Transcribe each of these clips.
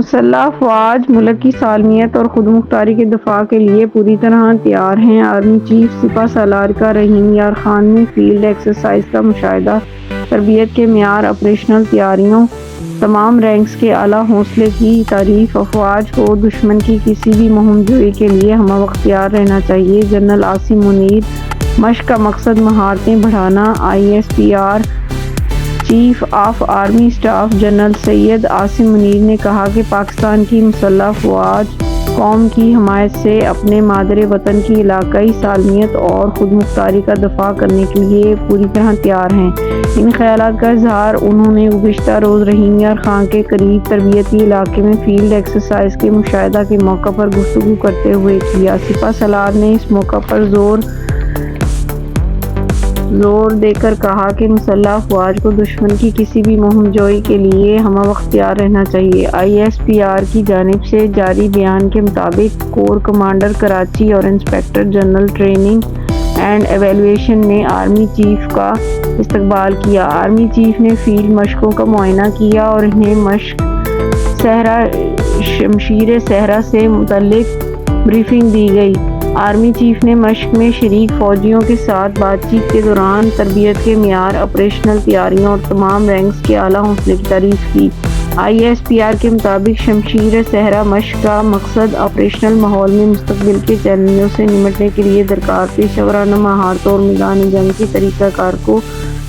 مسلح افواج ملک کی سالمیت اور خود مختاری کے دفاع کے لیے پوری طرح تیار ہیں۔ آرمی چیف سپہ سالار کا رحیم یار خان نے فیلڈ ایکسرسائز کا مشاہدہ، تربیت کے معیار، آپریشنل تیاریوں، تمام رینکس کے اعلیٰ حوصلے کی تعریف۔ افواج کو دشمن کی کسی بھی مہم جوئی کے لیے ہمہ وقت تیار رہنا چاہیے: جنرل عاصم منیر۔ مشق کا مقصد مہارتیں بڑھانا: ISPR chief of army staff general Syed Asim Munir نے کہا کہ پاکستان کی مسلح افواج قوم کی حمایت سے اپنے مادر وطن کی علاقائی سالمیت اور خود مختاری کا دفاع کرنے کے لیے پوری طرح تیار ہیں۔ ان خیالات کا اظہار انہوں نے گزشتہ روز رحیم یار خان کے قریب تربیتی علاقے میں فیلڈ ایکسرسائز کے مشاہدہ کے موقع پر گفتگو کرتے ہوئے کیا۔ سپہ سالار نے اس موقع پر زور دے کر کہا کہ مسلح افواج کو دشمن کی کسی بھی مہم جوئی کے لیے ہمہ وقت تیار رہنا چاہیے۔ ISPR کی جانب سے جاری بیان کے مطابق کور کمانڈر کراچی اور inspector general training and evaluation نے آرمی چیف کا استقبال کیا۔ آرمی چیف نے فیلڈ مشقوں کا معائنہ کیا اور انہیں مشق شمشیر صحرا سے متعلق بریفنگ دی گئی۔ آرمی چیف نے مشق میں شریک فوجیوں کے ساتھ بات چیت کے دوران تربیت کے معیار، آپریشنل تیاریوں اور تمام رینکس کے اعلیٰ حوصلے کی تعریف کی۔ ISPR کے مطابق شمشیر صحرا مشق کا مقصد آپریشنل ماحول میں مستقبل کے چیلنجوں سے نمٹنے کے لیے درکار پیشہ ورانہ مہارتوں اور میدان جنگ کے طریقہ کار کو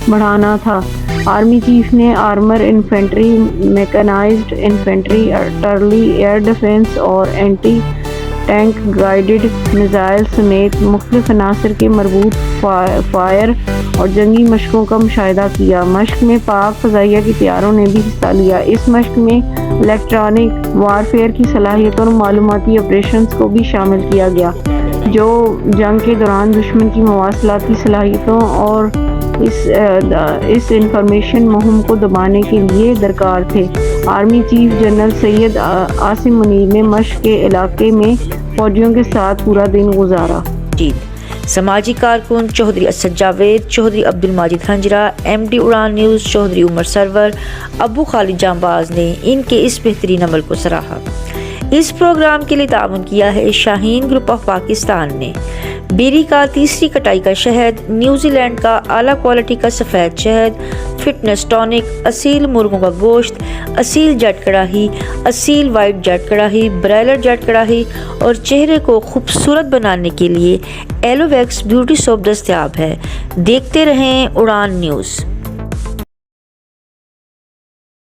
بڑھانا تھا۔ آرمی چیف نے armour infantry, mechanised infantry, artillery, air defence اور اینٹی ٹینک گائیڈڈ میزائل سمیت مختلف عناصر کے مربوط فائر اور جنگی مشقوں کا مشاہدہ کیا۔ مشق میں پاک فضائیہ کے طیاروں نے بھی حصہ لیا۔ اس مشق میں الیکٹرانک وارفیئر کی صلاحیتوں اور معلوماتی آپریشنز کو بھی شامل کیا گیا، جو جنگ کے دوران دشمن کی مواصلاتی صلاحیتوں اور اس انفارمیشن مہم کو دبانے کے لیے درکار تھے۔ Army chief general Syed Asim Munir نے مشق کے علاقے میں فوجیوں کے ساتھ پورا دن گزارا۔ سماجی کارکن چودھری اسد جاوید، چودھری عبد الماجد ہنجرا، MD اڑان نیوز چودھری عمر سرور، ابو خالد جانباز نے ان کے اس بہترین عمل کو سراہا۔ اس پروگرام کے لیے تعاون کیا ہے شاہین گروپ آف پاکستان نے۔ بیری کا تیسری کٹائی کا شہد، نیوزی لینڈ کا اعلیٰ کوالٹی کا سفید شہد، فٹنس ٹونک، اصیل مرغوں کا گوشت، اصیل جٹ کڑاہی، اصیل وائٹ جٹ کڑاہی، برائلر جٹ کڑاہی اور چہرے کو خوبصورت بنانے کے لیے ایلو ویکس بیوٹی سوپ دستیاب ہے۔ دیکھتے رہیں اڑان نیوز۔